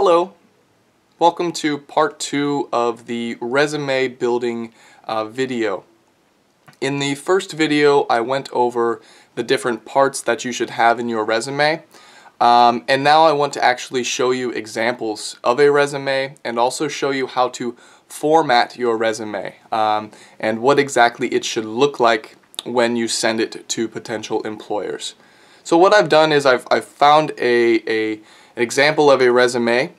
Hello, welcome to part 2 of the resume building video. In the first video I went over the different parts that you should have in your resume, and now I want to actually show you examples of a resume and also show you how to format your resume and what exactly it should look like when you send it to potential employers. So what I've done is I've found an example of a resume,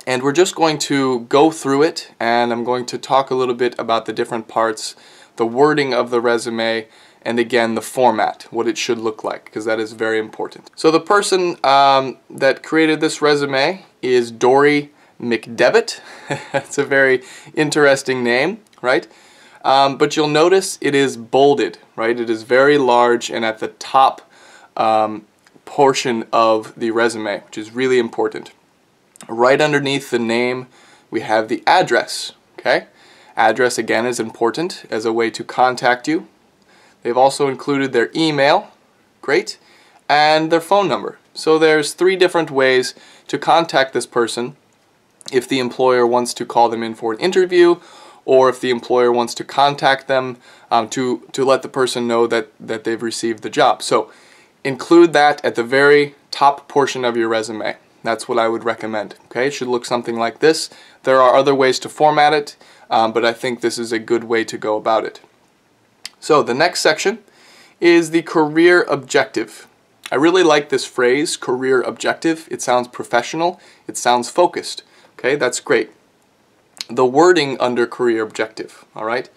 and we're just going to go through it, and I'm going to talk a little bit about the different parts, the wording of the resume, and again the format, what it should look like, because that is very important. So the person that created this resume is Dory McDevitt. It's a very interesting name, right? But you'll notice it is bolded, right? It is very large and at the top portion of the resume, which is really important. Right underneath the name we have the address, okay? Address again is important as a way to contact you. They've also included their email, great, and their phone number. So there's 3 different ways to contact this person if the employer wants to call them in for an interview, or if the employer wants to contact them to let the person know that they've received the job. So include that at the very top portion of your resume. That's what I would recommend. Okay, it should look something like this. There are other ways to format it, but I think this is a good way to go about it. So the next section is the career objective. I really like this phrase, career objective. It sounds professional. It sounds focused. Okay, that's great. The wording under career objective, all right?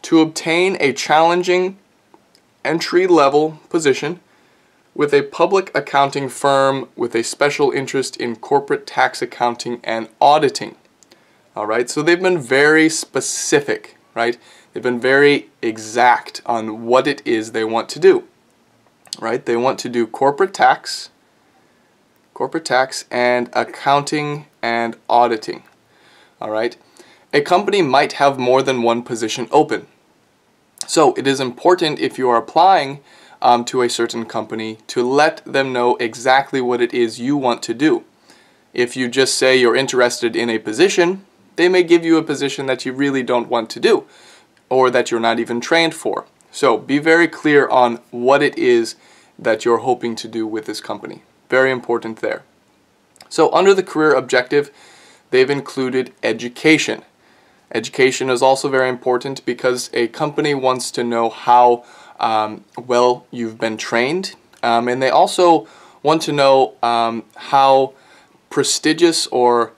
To obtain a challenging entry-level position with a public accounting firm with a special interest in corporate tax accounting and auditing. All right, so they've been very specific, right? They've been very exact on what it is they want to do, right? They want to do corporate tax and accounting and auditing. All right, a company might have more than one position open. So it is important, if you are applying to a certain company, to let them know exactly what it is you want to do. If you just say you're interested in a position, they may give you a position that you really don't want to do, or that you're not even trained for. So be very clear on what it is that you're hoping to do with this company. Very important there. So under the career objective, they've included education. Education is also very important because a company wants to know how well you've been trained, and they also want to know how prestigious or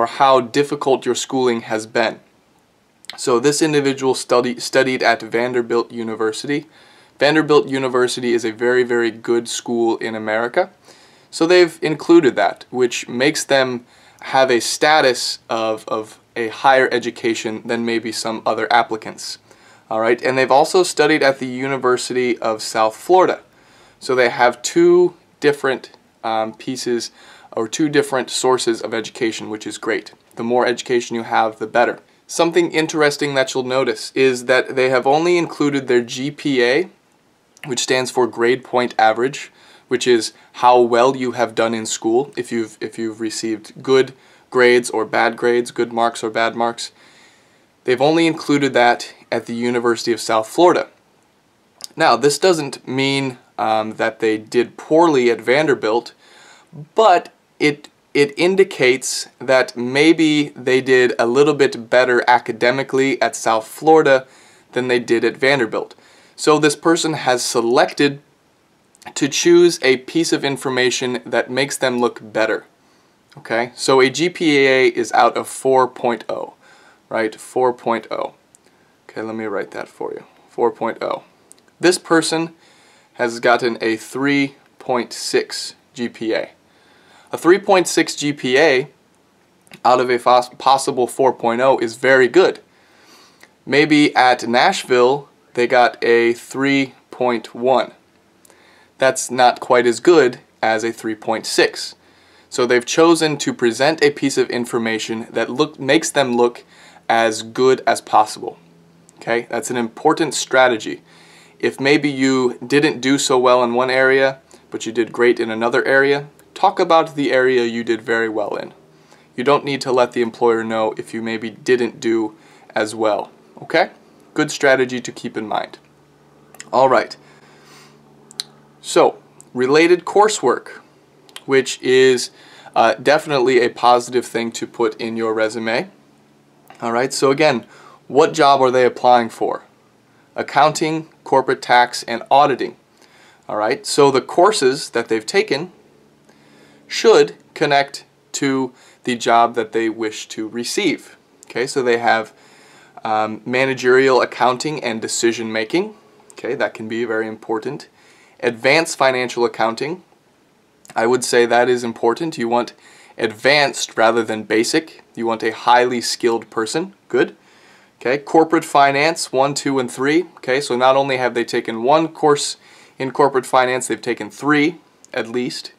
how difficult your schooling has been. So this individual studied at Vanderbilt University. Vanderbilt University is a very, very good school in America. So they've included that, which makes them have a status of a higher education than maybe some other applicants. All right, and they've also studied at the University of South Florida. So they have 2 different pieces or 2 different sources of education, which is great. The more education you have, the better. Something interesting that you'll notice is that they have only included their GPA, which stands for grade point average, which is how well you have done in school, if you've received good grades or bad grades, good marks or bad marks. They've only included that at the University of South Florida. Now, this doesn't mean that they did poorly at Vanderbilt, but it indicates that maybe they did a little bit better academically at South Florida than they did at Vanderbilt. So this person has selected to choose a piece of information that makes them look better. Okay, so a GPA is out of 4.0, right? 4.0. Okay, let me write that for you. 4.0. This person has gotten a 3.6 GPA. A 3.6 GPA out of a possible 4.0 is very good. Maybe at Nashville they got a 3.1. That's not quite as good as a 3.6. So they've chosen to present a piece of information that makes them look as good as possible. Okay, that's an important strategy. If maybe you didn't do so well in one area, but you did great in another area, talk about the area you did very well in. You don't need to let the employer know if you maybe didn't do as well. Okay? Good strategy to keep in mind. All right. So, related coursework, which is definitely a positive thing to put in your resume. All right. So again, what job are they applying for? Accounting, corporate tax, and auditing. All right. So the courses that they've taken should connect to the job that they wish to receive. Okay. So they have managerial accounting and decision making. Okay, that can be very important. Advanced financial accounting. I would say that is important. You want advanced rather than basic. You want a highly skilled person. Good. Okay, corporate finance 1, 2, and 3. Okay, so not only have they taken one course in corporate finance, they've taken 3 at least,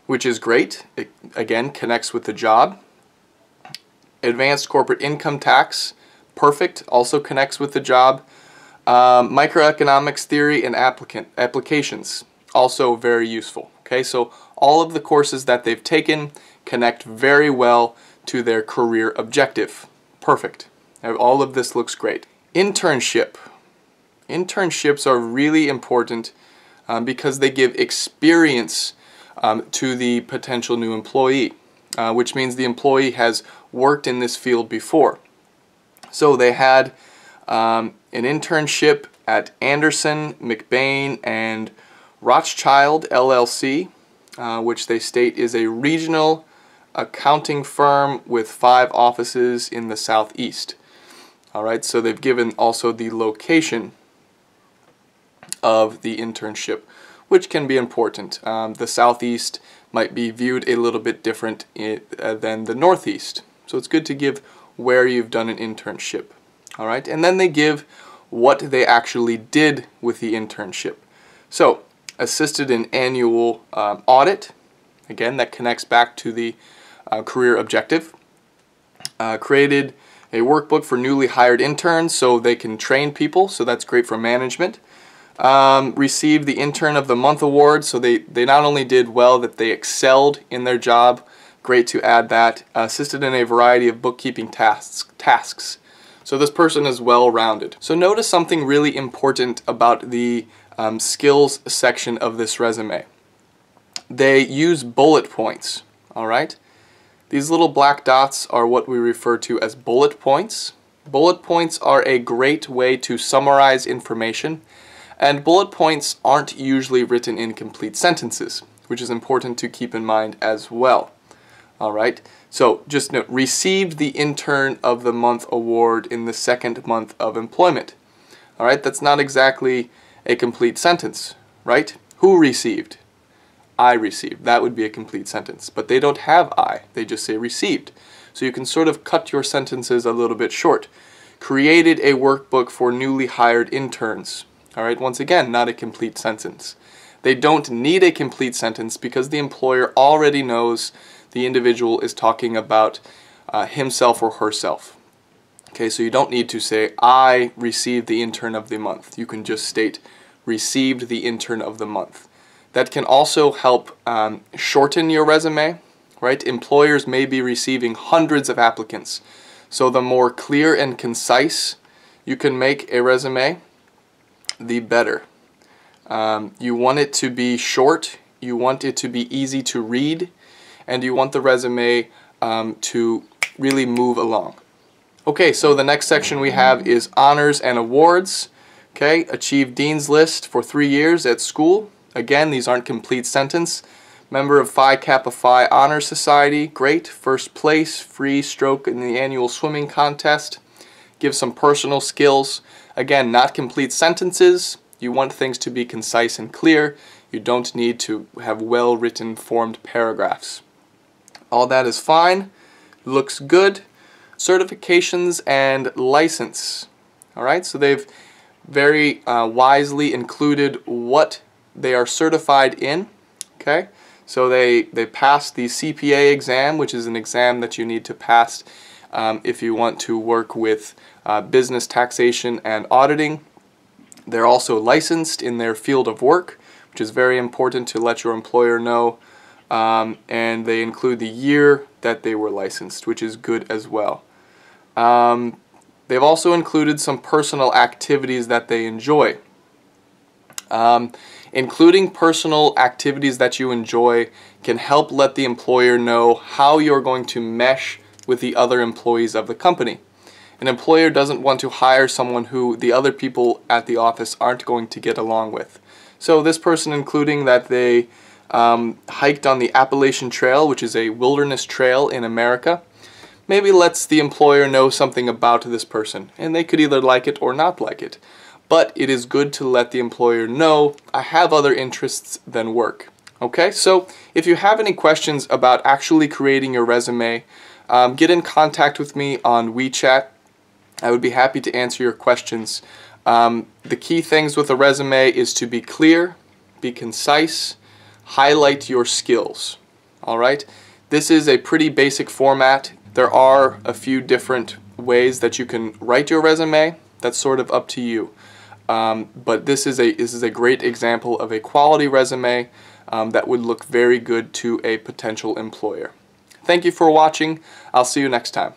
which is great. It again connects with the job. Advanced corporate income tax, perfect, also connects with the job. Microeconomics theory and applications, also very useful. Okay, so all of the courses that they've taken connect very well to their career objective. Perfect. All of this looks great. Internship. Internships are really important because they give experience to the potential new employee, which means the employee has worked in this field before. So they had an internship at Anderson, McBain, and Rothschild LLC, which they state is a regional accounting firm with 5 offices in the Southeast. Alright, so they've given also the location of the internship, which can be important. The Southeast might be viewed a little bit different than the Northeast. So it's good to give where you've done an internship. Alright, and then they give what they actually did with the internship. So, assisted in annual audit. Again, that connects back to the career objective. Created a workbook for newly hired interns so they can train people, so that's great for management. Received the Intern of the Month award, so they not only did well, that they excelled in their job. Great to add that. Assisted in a variety of bookkeeping tasks. So this person is well-rounded. So notice something really important about the skills section of this resume. They use bullet points, all right? These little black dots are what we refer to as bullet points. Bullet points are a great way to summarize information, and bullet points aren't usually written in complete sentences, which is important to keep in mind as well. All right, so just note, received the Intern of the Month award in the 2nd month of employment. All right, that's not exactly a complete sentence, right? Who received? I received. That would be a complete sentence, but they don't have I. They just say received. So you can sort of cut your sentences a little bit short. Created a workbook for newly hired interns. All right, once again, not a complete sentence. They don't need a complete sentence because the employer already knows the individual is talking about himself or herself. Okay, so you don't need to say, I received the Intern of the Month. You can just state, received the Intern of the Month. That can also help shorten your resume, right? Employers may be receiving hundreds of applicants. So the more clear and concise you can make a resume, the better. You want it to be short, you want it to be easy to read, and you want the resume to really move along. Okay, so the next section we have is honors and awards. Okay, achieved Dean's List for 3 years at school. Again, these aren't complete sentence. Member of Phi Kappa Phi Honor Society, great. First place, free stroke in the annual swimming contest. Give some personal skills. Again, not complete sentences. You want things to be concise and clear. You don't need to have well-written, formed paragraphs. All that is fine. Looks good. Certifications and license. Alright, so they've very wisely included what they are certified in. Okay, so they passed the CPA exam, which is an exam that you need to pass if you want to work with business taxation and auditing. They're also licensed in their field of work, which is very important to let your employer know and they include the year that they were licensed, which is good as well. They've also included some personal activities that they enjoy. Including personal activities that you enjoy can help let the employer know how you're going to mesh with the other employees of the company. An employer doesn't want to hire someone who the other people at the office aren't going to get along with. So this person, including that they hiked on the Appalachian Trail, which is a wilderness trail in America, maybe lets the employer know something about this person, and they could either like it or not like it. But it is good to let the employer know, I have other interests than work. Okay, so if you have any questions about actually creating your resume, get in contact with me on WeChat. I would be happy to answer your questions. The key things with a resume is to be clear, be concise, highlight your skills. Alright, this is a pretty basic format. There are a few different ways that you can write your resume. That's sort of up to you. But this is a great example of a quality resume that would look very good to a potential employer. Thank you for watching. I'll see you next time.